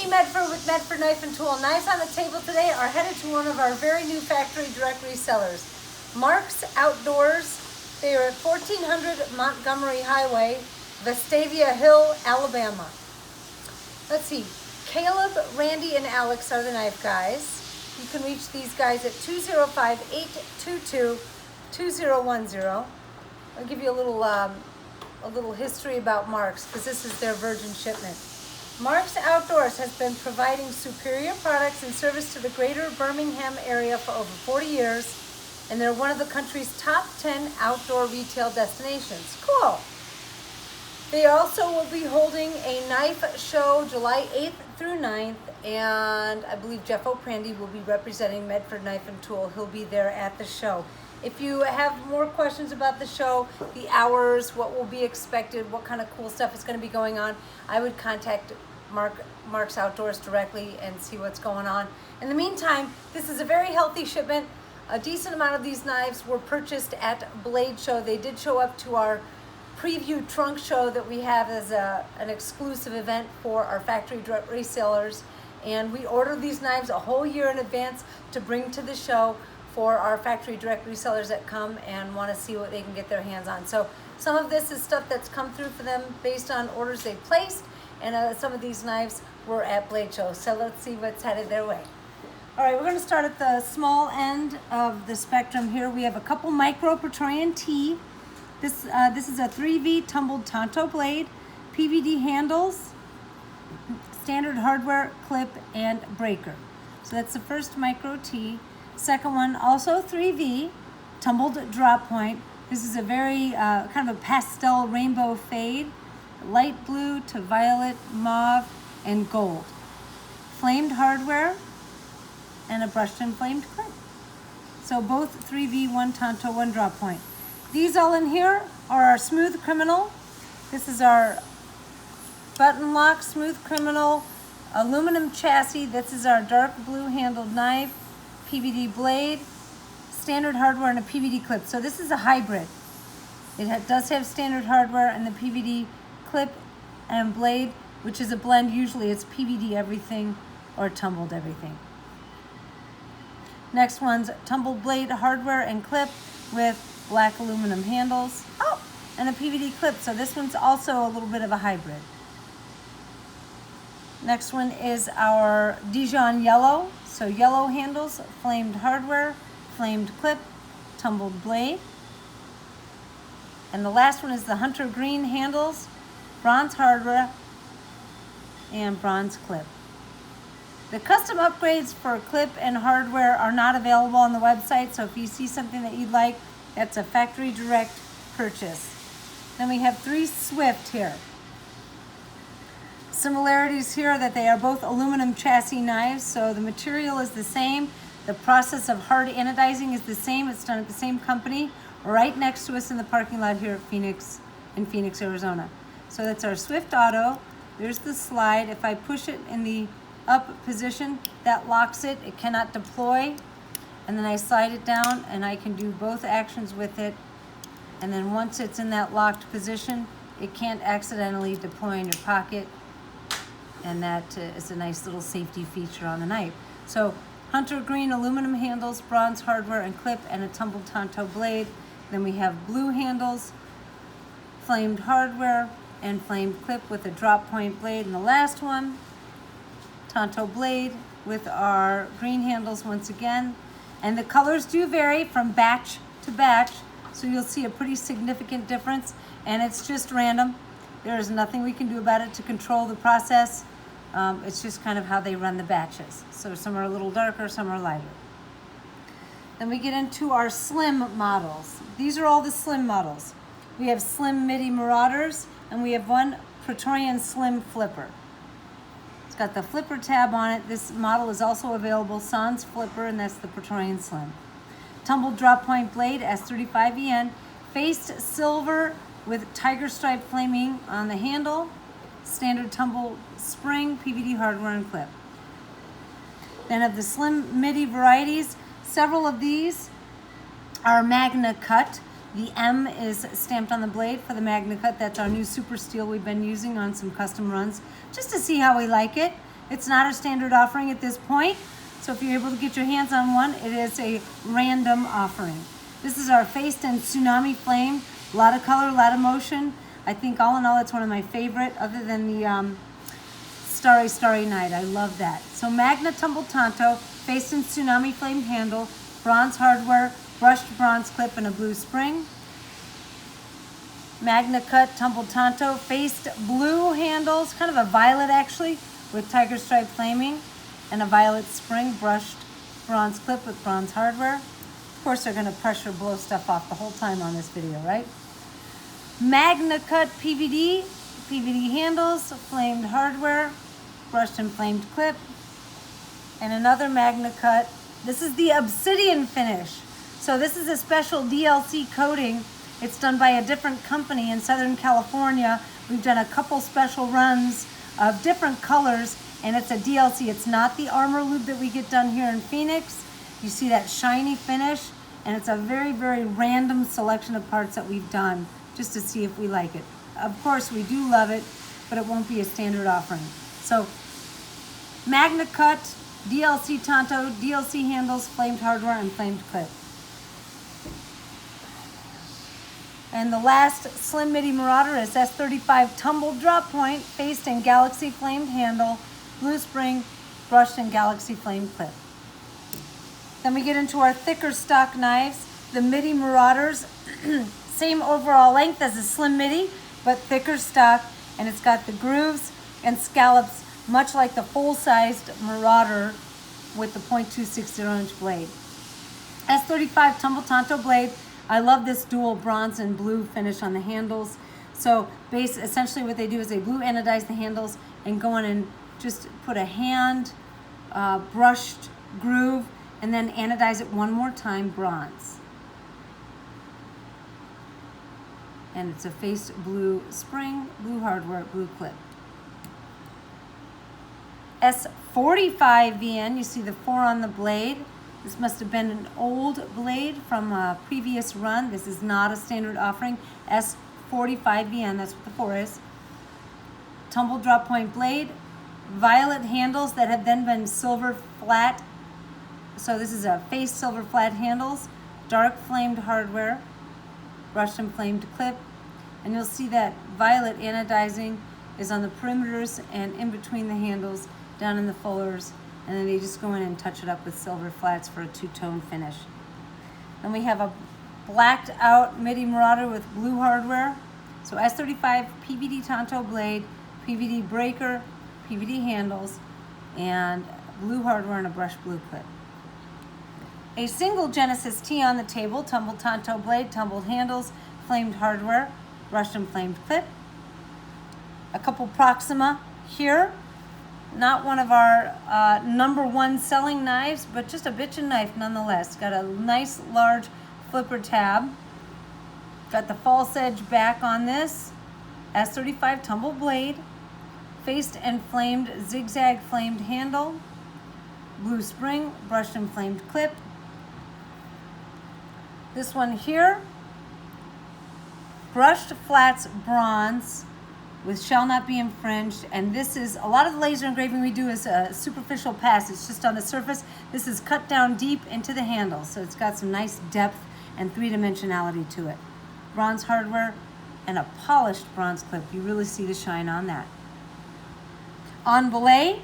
Amy Medford with Medford Knife and Tool. Knives on the table today are headed to one of our very new factory direct resellers, Mark's Outdoors. They are at 1400 Montgomery Highway, Vestavia Hill, Alabama. Let's see, Caleb, Randy, and Alex are the knife guys. You can reach these guys at 205-822-2010. I'll give you a little history about Mark's because this is their virgin shipment. Mark's Outdoors has been providing superior products and service to the greater Birmingham area for over 40 years, and they're one of the country's top 10 outdoor retail destinations. Cool. They also will be holding a knife show July 8th through 9th, and I believe Jeff O'Prandy will be representing Medford Knife and Tool. He'll be there at the show. If you have more questions about the show, the hours, what will be expected, what kind of cool stuff is going to be going on, I would contact Mark's Outdoors directly and see what's going on. In the meantime, this is a very healthy shipment. A decent amount of these knives were purchased at Blade Show. They did show up to our preview trunk show that we have as an exclusive event for our factory direct resellers. And we ordered these knives a whole year in advance to bring to the show for our factory direct resellers that come and want to see what they can get their hands on. So some of this is stuff that's come through for them based on orders they placed, and some of these knives were at Blade Show. So let's see what's headed their way. All right, we're going to start at the small end of the spectrum here. We have a couple micro Praetorian T. This is a 3V tumbled Tonto blade, PVD handles, standard hardware, clip, and breaker. So that's the first micro T. Second one, also 3V, tumbled drop point. This is a very kind of a pastel rainbow fade, light blue to violet, mauve, and gold. Flamed hardware and a brushed and flamed clip. So both 3V, one Tonto, one drop point. These all in here are our Smooth Criminal. This is our button lock Smooth Criminal aluminum chassis. This is our dark blue handled knife. PVD blade, standard hardware, and a PVD clip. So this is a hybrid. It does have standard hardware and the PVD clip and blade, which is a blend. Usually it's PVD everything or tumbled everything. Next one's tumbled blade hardware and clip with black aluminum handles. Oh, and a PVD clip. So this one's also a little bit of a hybrid. Next one is our Dijon yellow. So yellow handles, flamed hardware, flamed clip, tumbled blade. And the last one is the hunter green handles, bronze hardware, and bronze clip. The custom upgrades for clip and hardware are not available on the website, so if you see something that you'd like, that's a factory direct purchase. Then we have 3 Swift here. Similarities here are that they are both aluminum chassis knives, so the material is the same. The process of hard anodizing is the same. It's done at the same company right next to us in the parking lot here at Phoenix, Arizona. So that's our Swift Auto. There's the slide. If I push it in the up position, that locks it. It cannot deploy. And then I slide it down and I can do both actions with it. And then once it's in that locked position, it can't accidentally deploy in your pocket. And that is a nice little safety feature on the knife. So hunter green aluminum handles, bronze hardware and clip, and a tumbled Tonto blade. Then we have blue handles, flamed hardware, and flamed clip with a drop point blade. And the last one, Tonto blade with our green handles once again. And the colors do vary from batch to batch, so you'll see a pretty significant difference, and it's just random. There is nothing we can do about it to control the process. It's just kind of how they run the batches. So some are a little darker, some are lighter. Then we get into our slim models. These are all the slim models. We have slim midi Marauders, and we have one Praetorian slim flipper. It's got the flipper tab on it. This model is also available, sans flipper, and that's the Praetorian slim. Tumbled drop point blade, S35EN, faced silver with tiger stripe flaming on the handle, standard tumble spring, PVD hardware and clip. Then of the slim midi varieties, several of these are Magna Cut. The M is stamped on the blade for the Magna Cut. That's our new super steel we've been using on some custom runs just to see how we like it. It's not a standard offering at this point, so if you're able to get your hands on one, it is a random offering. This is our Faced and Tsunami Flame. A lot of color, a lot of motion. I think all in all, it's one of my favorite, other than the Starry, Starry Night. I love that. So Magna Tumbled Tonto, Faced and Tsunami Flame handle, bronze hardware, brushed bronze clip, and a blue spring. Magna Cut Tumbled Tonto, faced blue handles, kind of a violet actually, with tiger stripe flaming, and a violet spring, brushed bronze clip with bronze hardware. Of course, they're going to pressure blow stuff off the whole time on this video, right? Magna Cut PVD, PVD handles, flamed hardware, brushed and flamed clip, and another Magna Cut. This is the Obsidian Finish. So this is a special DLC coating. It's done by a different company in Southern California. We've done a couple special runs of different colors, and it's a DLC. It's not the armor lube that we get done here in Phoenix. You see that shiny finish, and it's a very, very random selection of parts that we've done just to see if we like it. Of course, we do love it, but it won't be a standard offering. So Magna Cut, DLC Tonto, DLC handles, flamed hardware, and flamed clip. And the last Slim Midi Marauder is S35 Tumbled Drop Point, faced and Galaxy Flamed handle, blue spring, brushed and Galaxy Flame clip. Then we get into our thicker stock knives, the Midi Marauders, same overall length as the Slim Midi, but thicker stock, and it's got the grooves and scallops, much like the full-sized Marauder with the .260 inch blade. S35 Tumbled Tonto blade. I love this dual bronze and blue finish on the handles. So essentially what they do is they blue anodize the handles and go in and just put a hand brushed groove and then anodize it one more time bronze. And it's a faced blue spring, blue hardware, blue clip. S45 VN, you see the 4 on the blade. This must have been an old blade from a previous run. This is not a standard offering. S45 VN, that's what the 4 is. Tumbled drop point blade. Violet handles that have then been silver flat. So this is a face silver flat handles. Dark flamed hardware. Brushed and flamed clip. And you'll see that violet anodizing is on the perimeters and in between the handles, down in the fullers. And then they just go in and touch it up with silver flats for a two-tone finish. Then we have a blacked out Midi Marauder with blue hardware. So S35 PVD Tonto blade, PVD breaker, PVD handles, and blue hardware and a brushed blue clip. A single Genesis T on the table, tumbled Tonto blade, tumbled handles, flamed hardware, brushed and flamed clip. A couple Proxima here. Not one of our #1 selling knives, but just a bitchin' knife nonetheless. Got a nice large flipper tab. Got the false edge back on this. S35 tumble blade. Faced and flamed zigzag flamed handle. Blue spring, brushed and flamed clip. This one here. Brushed flats bronze with shall not be infringed, and this is, a lot of the laser engraving we do is a superficial pass. It's just on the surface. This is cut down deep into the handle, so it's got some nice depth and three-dimensionality to it. Bronze hardware and a polished bronze clip. You really see the shine on that. On belay,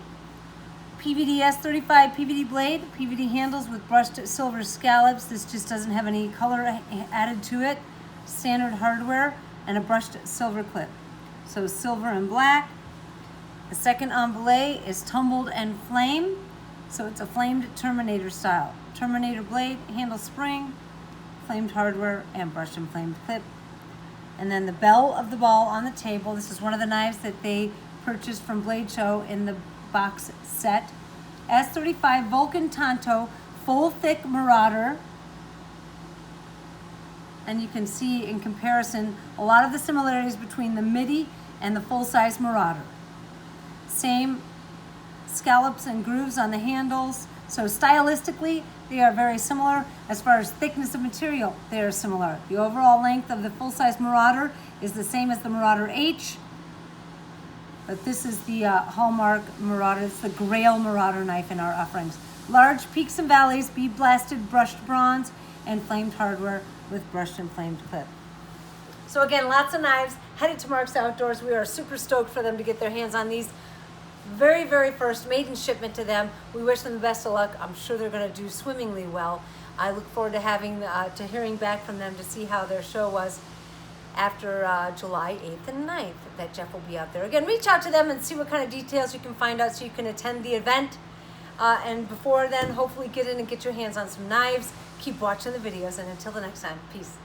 PVD S35 PVD blade, PVD handles with brushed silver scallops. This just doesn't have any color added to it. Standard hardware and a brushed silver clip. So silver and black. The second on belay is tumbled and flame. So it's a flamed Terminator style. Terminator blade, handle spring, flamed hardware, and brushed and flamed clip. And then the bell of the ball on the table. This is one of the knives that they purchased from Blade Show in the box set. S35 Vulcan Tonto, full thick Marauder. And you can see in comparison a lot of the similarities between the Midi and the full-size Marauder. Same scallops and grooves on the handles. So stylistically, they are very similar. As far as thickness of material, they are similar. The overall length of the full-size Marauder is the same as the Marauder H. But this is the Hallmark Marauder. It's the Grail Marauder knife in our offerings. Large peaks and valleys, bead blasted, brushed bronze, and flamed hardware with brushed and flamed clip. So again, lots of knives headed to Mark's Outdoors. We are super stoked for them to get their hands on these. Very, very first maiden shipment to them. We wish them the best of luck. I'm sure they're going to do swimmingly well. I look forward to hearing back from them to see how their show was after July 8th and 9th that Jeff will be out there. Again, reach out to them and see what kind of details you can find out so you can attend the event. And before then, hopefully get in and get your hands on some knives. Keep watching the videos, and until the next time, peace.